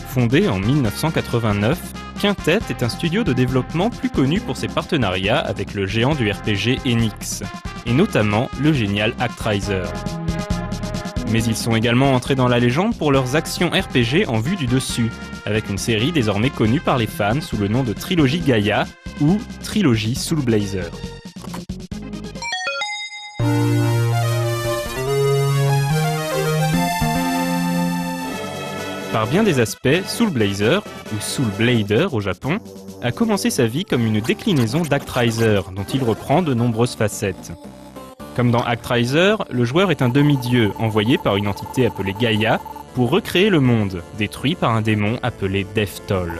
Fondé en 1989, Quintet est un studio de développement plus connu pour ses partenariats avec le géant du RPG Enix, et notamment le génial Actraiser. Mais ils sont également entrés dans la légende pour leurs actions RPG en vue du dessus, avec une série désormais connue par les fans sous le nom de Trilogie Gaia ou Trilogie Soul Blazer. Par bien des aspects, Soul Blazer, ou Soul Blader au Japon, a commencé sa vie comme une déclinaison d'Actraiser, dont il reprend de nombreuses facettes. Comme dans Actraiser, le joueur est un demi-dieu envoyé par une entité appelée Gaia pour recréer le monde, détruit par un démon appelé Death Toll.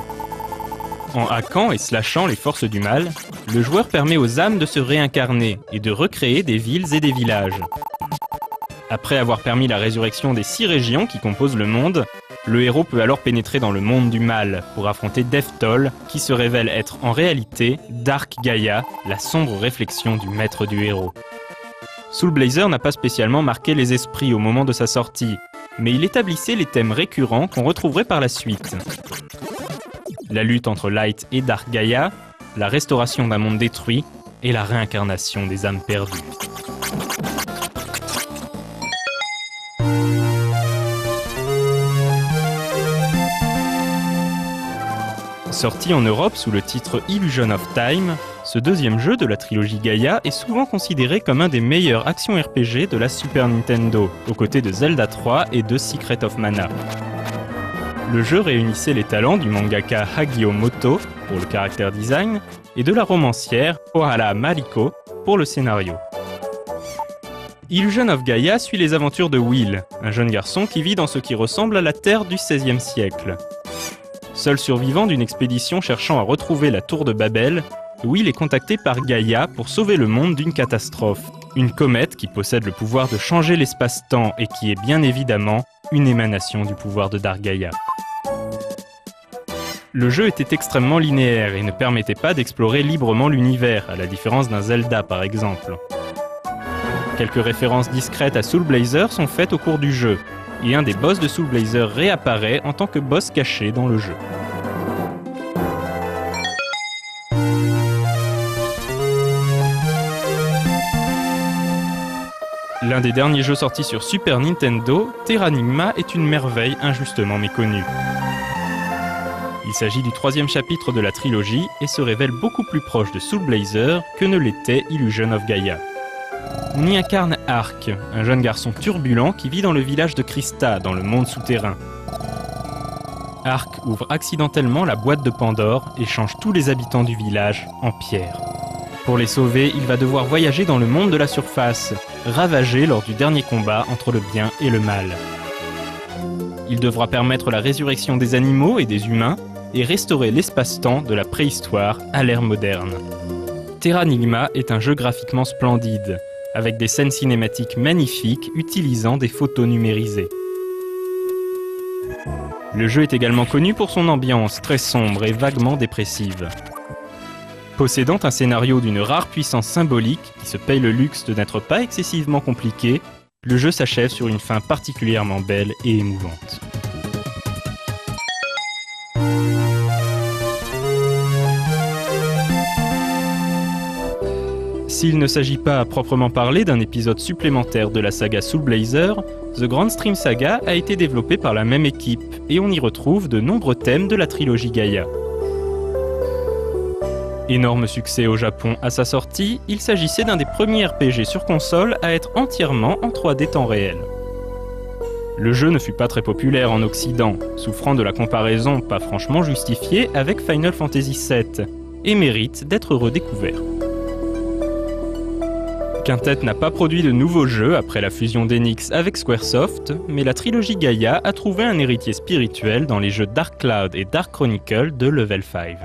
En hackant et slashant les forces du mal, le joueur permet aux âmes de se réincarner et de recréer des villes et des villages. Après avoir permis la résurrection des 6 régions qui composent le monde, le héros peut alors pénétrer dans le monde du mal pour affronter Death Toll, qui se révèle être en réalité Dark Gaia, la sombre réflexion du maître du héros. Soul Blazer n'a pas spécialement marqué les esprits au moment de sa sortie, mais il établissait les thèmes récurrents qu'on retrouverait par la suite. La lutte entre Light et Dark Gaia, la restauration d'un monde détruit et la réincarnation des âmes perdues. Sorti en Europe sous le titre Illusion of Time, ce deuxième jeu de la trilogie Gaia est souvent considéré comme un des meilleurs actions RPG de la Super Nintendo, aux côtés de Zelda 3 et de Secret of Mana. Le jeu réunissait les talents du mangaka Hagio Moto pour le character design et de la romancière Ohara Mariko pour le scénario. Illusion of Gaia suit les aventures de Will, un jeune garçon qui vit dans ce qui ressemble à la Terre du XVIe siècle. Seul survivant d'une expédition cherchant à retrouver la tour de Babel, Will est contacté par Gaia pour sauver le monde d'une catastrophe. Une comète qui possède le pouvoir de changer l'espace-temps et qui est bien évidemment une émanation du pouvoir de Dark Gaia. Le jeu était extrêmement linéaire et ne permettait pas d'explorer librement l'univers, à la différence d'un Zelda par exemple. Quelques références discrètes à Soul Blazer sont faites au cours du jeu, et un des boss de Soul Blazer réapparaît en tant que boss caché dans le jeu. L'un des derniers jeux sortis sur Super Nintendo, Terranigma est une merveille injustement méconnue. Il s'agit du 3e chapitre de la trilogie et se révèle beaucoup plus proche de Soul Blazer que ne l'était Illusion of Gaia. On y incarne Ark, un jeune garçon turbulent qui vit dans le village de Christa, dans le monde souterrain. Ark ouvre accidentellement la boîte de Pandore et change tous les habitants du village en pierre. Pour les sauver, il va devoir voyager dans le monde de la surface, ravagé lors du dernier combat entre le bien et le mal. Il devra permettre la résurrection des animaux et des humains et restaurer l'espace-temps de la préhistoire à l'ère moderne. Terranigma est un jeu graphiquement splendide, avec des scènes cinématiques magnifiques utilisant des photos numérisées. Le jeu est également connu pour son ambiance très sombre et vaguement dépressive. Possédant un scénario d'une rare puissance symbolique qui se paye le luxe de n'être pas excessivement compliqué, le jeu s'achève sur une fin particulièrement belle et émouvante. S'il ne s'agit pas à proprement parler d'un épisode supplémentaire de la saga Soul Blazer, The Grand Stream Saga a été développé par la même équipe et on y retrouve de nombreux thèmes de la trilogie Gaia. Énorme succès au Japon à sa sortie, il s'agissait d'un des premiers RPG sur console à être entièrement en 3D temps réel. Le jeu ne fut pas très populaire en Occident, souffrant de la comparaison pas franchement justifiée avec Final Fantasy VII, et mérite d'être redécouvert. Quintet n'a pas produit de nouveaux jeux après la fusion d'Enix avec Squaresoft, mais la trilogie Gaia a trouvé un héritier spirituel dans les jeux Dark Cloud et Dark Chronicle de Level 5.